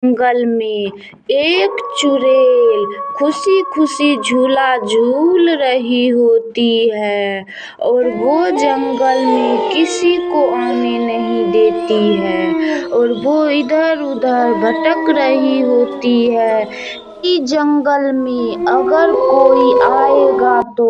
जंगल में एक चुड़ैल खुशी खुशी झूला झूल रही होती है और वो जंगल में किसी को आने नहीं देती है और वो इधर उधर भटक रही होती है कि जंगल में अगर कोई आएगा तो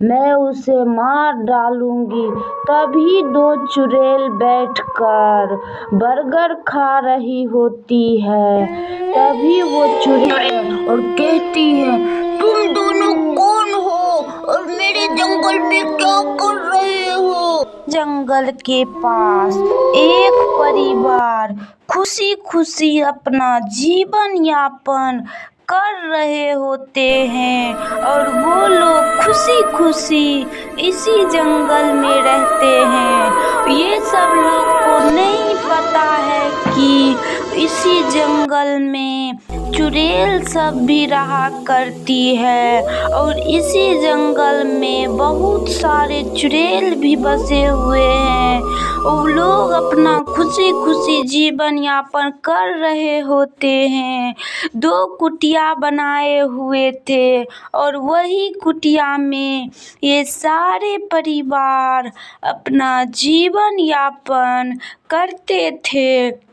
मैं उसे मार डालूंगी। तभी दो चुड़ैल बैठकर बर्गर खा रही होती है। तभी वो चुड़ैल और कहती है, तुम दोनों कौन हो और मेरे जंगल में क्या कर रहे हो? जंगल के पास एक परिवार खुशी खुशी अपना जीवन यापन कर रहे होते हैं और वो लोग खुशी खुशी इसी जंगल में रहते हैं। ये सब लोग को नहीं पता है कि इसी जंगल में चुड़ैल सब भी रहा करती है और इसी जंगल में बहुत सारे चुड़ैल भी बसे हुए हैं। वो लोग अपना खुशी खुशी जीवन यापन कर रहे होते हैं। दो कुटिया बनाए हुए थे और वही कुटिया में ये सारे परिवार अपना जीवन यापन करते थे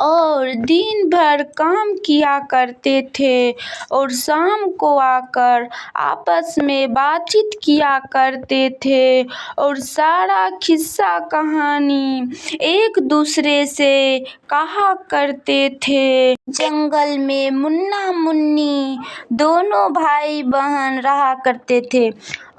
और दिन भर काम किया करते थे और शाम को आकर आपस में बातचीत किया करते थे और सारा किस्सा कहानी एक दूसरे से कहा करते थे। जंगल में मुन्ना मुन्नी दोनों भाई बहन रहा करते थे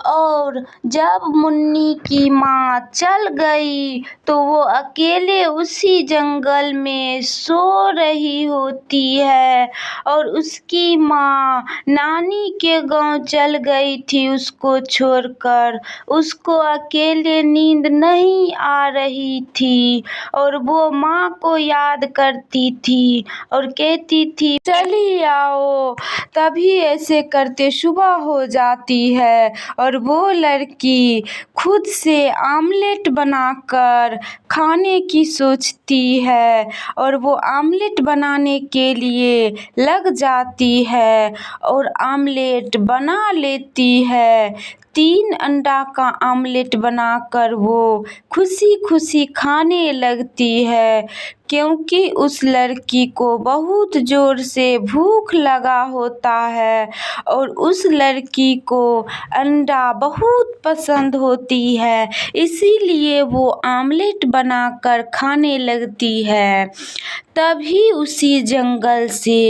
और जब मुन्नी की माँ चल गई तो वो अकेले उसी जंगल में सो रही होती है और उसकी माँ नानी के गांव चल गई थी उसको छोड़कर। उसको अकेले नींद नहीं आ रही थी और वो माँ को याद करती थी और कहती थी, चली आओ। तभी ऐसे करते सुबह हो जाती है और वो लड़की खुद से आमलेट बनाकर खाने की सोचती है और वो आमलेट बनाने के लिए लग जाती है और आमलेट बना लेती है। 3 अंडा का आमलेट बनाकर वो खुशी खुशी खाने लगती है क्योंकि उस लड़की को बहुत ज़ोर से भूख लगा होता है और उस लड़की को अंडा बहुत पसंद होती है, इसीलिए वो आमलेट बनाकर खाने लगती है। तभी उसी जंगल से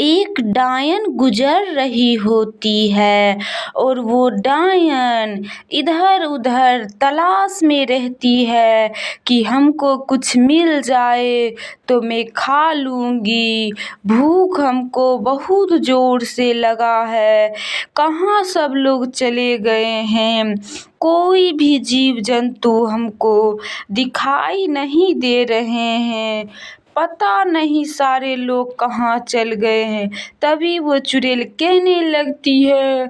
एक डायन गुजर रही होती है और वो डायन इधर उधर तलाश में रहती है कि हमको कुछ मिल जाए तो मैं खा लूँगी। भूख हमको बहुत ज़ोर से लगा है। कहाँ सब लोग चले गए हैं? कोई भी जीव जंतु हमको दिखाई नहीं दे रहे हैं। पता नहीं सारे लोग कहाँ चल गए हैं। तभी वो चुड़ैल कहने लगती है,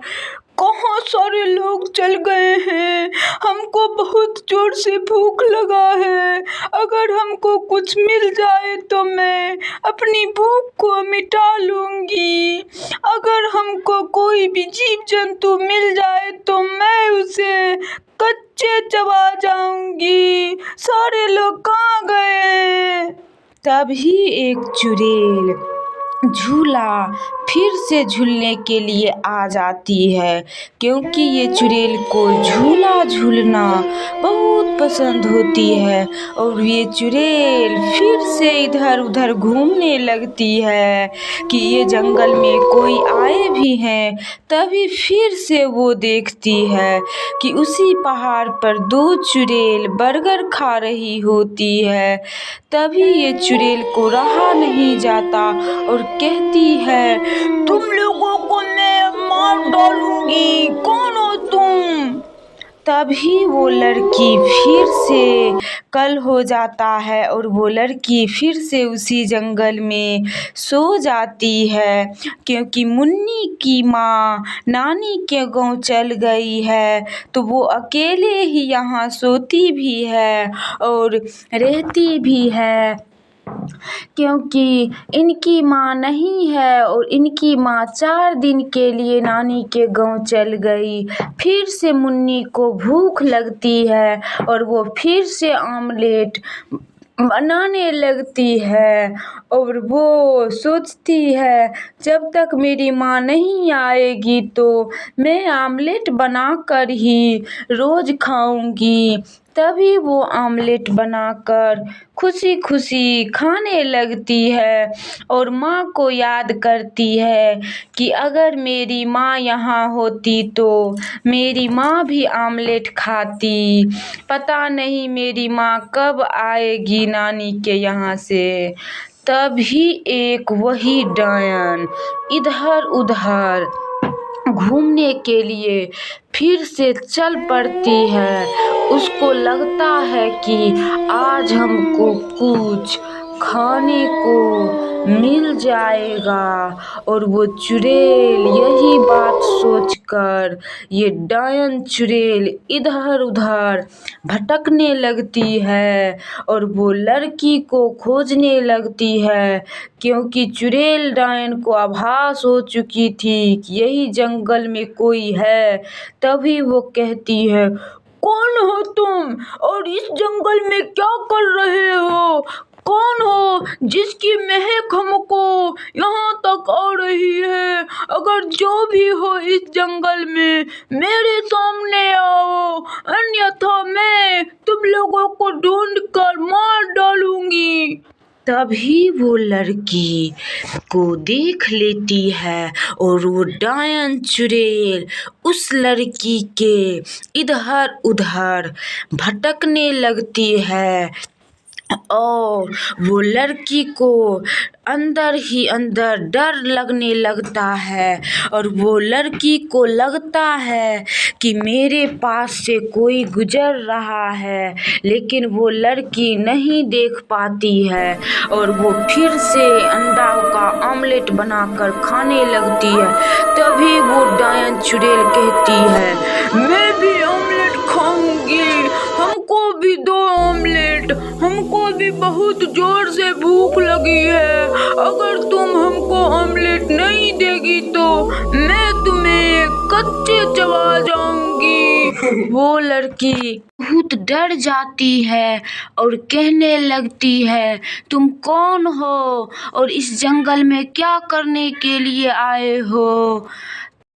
कहाँ सारे लोग चल गए हैं? हमको बहुत जोर से भूख लगा है। अगर हमको कुछ मिल जाए तो मैं अपनी भूख को मिटा लूँगी। अगर हमको कोई भी जीव जंतु मिल जाए तो मैं उसे कच्चे चबा जाऊँगी। सारे लोग कहाँ गए? तभी एक चुड़ैल झूला फिर से झूलने के लिए आ जाती है क्योंकि ये चुड़ैल को झूला झूलना बहुत पसंद होती है और ये चुड़ैल फिर से इधर उधर घूमने लगती है कि ये जंगल में कोई आए भी हैं। तभी फिर से वो देखती है कि उसी पहाड़ पर 2 चुड़ैल बर्गर खा रही होती है। तभी ये चुड़ैल को रहा नहीं जाता और कहती है, तुम लोगों को मैं मार डालूंगी। कौन हो तुम? तभी वो लड़की फिर से कल हो जाता है और वो लड़की फिर से उसी जंगल में सो जाती है क्योंकि मुन्नी की माँ नानी के गांव चल गई है तो वो अकेले ही यहाँ सोती भी है और रहती भी है। क्योंकि इनकी माँ नहीं है और इनकी माँ 4 दिन के लिए नानी के गांव चल गई। फिर से मुन्नी को भूख लगती है और वो फिर से ऑमलेट बनाने लगती है और वो सोचती है जब तक मेरी माँ नहीं आएगी तो मैं ऑमलेट बनाकर ही रोज खाऊंगी। तभी वो ऑमलेट बनाकर खुशी खुशी खाने लगती है और माँ को याद करती है कि अगर मेरी माँ यहाँ होती तो मेरी माँ भी ऑमलेट खाती। पता नहीं मेरी माँ कब आएगी नानी के यहाँ से। तभी एक वही डायन इधर उधर घूमने के लिए फिर से चल पड़ती है। उसको लगता है कि आज हमको कुछ खाने को मिल जाएगा और वो चुड़ैल यही बात सोचकर ये डायन चुड़ैल इधर उधर भटकने लगती है और वो लड़की को खोजने लगती है, क्योंकि चुड़ैल डायन को आभास हो चुकी थी कि यही जंगल में कोई है। तभी वो कहती है, कौन हो तुम और इस जंगल में क्या कर रहे हो? कौन हो जिसकी महक हमको यहाँ तक आ रही है? अगर जो भी हो इस जंगल में मेरे सामने आओ, अन्यथा मैं तुम लोगों को ढूंढ कर मार डालूंगी। तभी वो लड़की को देख लेती है और वो डायन चुड़ैल उस लड़की के इधर उधर भटकने लगती है और वो लड़की को अंदर ही अंदर डर लगने लगता है और वो लड़की को लगता है कि मेरे पास से कोई गुजर रहा है, लेकिन वो लड़की नहीं देख पाती है और वो फिर से अंडों का ऑमलेट बनाकर खाने लगती है। तभी वो डायन चुड़ैल कहती है, मैं भी ऑमलेट खाऊंगी, हमको भी दो ऑमलेट, हमको भी बहुत जोर से भूख लगी है। अगर तुम हमको ऑमलेट नहीं देगी तो मैं तुम्हें कच्चे चबा जाऊंगी। वो लड़की बहुत डर जाती है और कहने लगती है, तुम कौन हो और इस जंगल में क्या करने के लिए आए हो?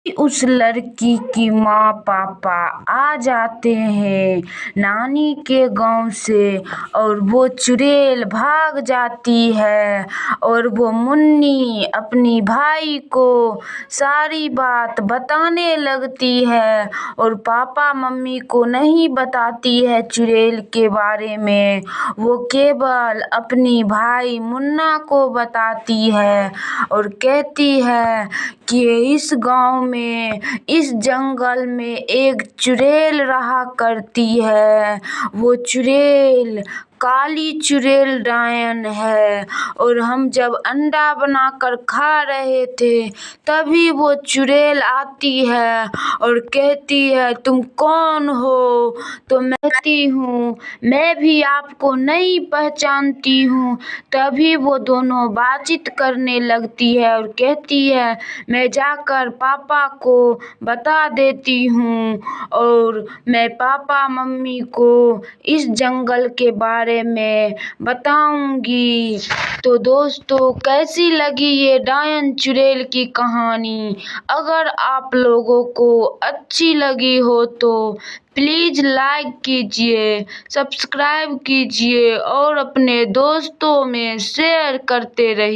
उस लड़की की माँ पापा आ जाते हैं नानी के गांव से और वो चुड़ैल भाग जाती है और वो मुन्नी अपनी भाई को सारी बात बताने लगती है और पापा मम्मी को नहीं बताती है चुड़ैल के बारे में। वो केवल अपनी भाई मुन्ना को बताती है और कहती है कि इस गांव में इस जंगल में एक चुड़ैल रहा करती है। वो चुड़ैल काली चुड़ैल डायन है और हम जब अंडा बनाकर खा रहे थे तभी वो चुड़ैल आती है और कहती है, तुम कौन हो? तो मैं कहती हूँ, मैं भी आपको नहीं पहचानती हूँ। तभी वो दोनों बातचीत करने लगती है और कहती है, मैं जाकर पापा को बता देती हूँ और मैं पापा मम्मी को इस जंगल के बारे में बताऊंगी। तो दोस्तों, कैसी लगी ये डायन चुड़ैल की कहानी? अगर आप लोगों को अच्छी लगी हो तो प्लीज़ लाइक कीजिए, सब्सक्राइब कीजिए और अपने दोस्तों में शेयर करते रहिए।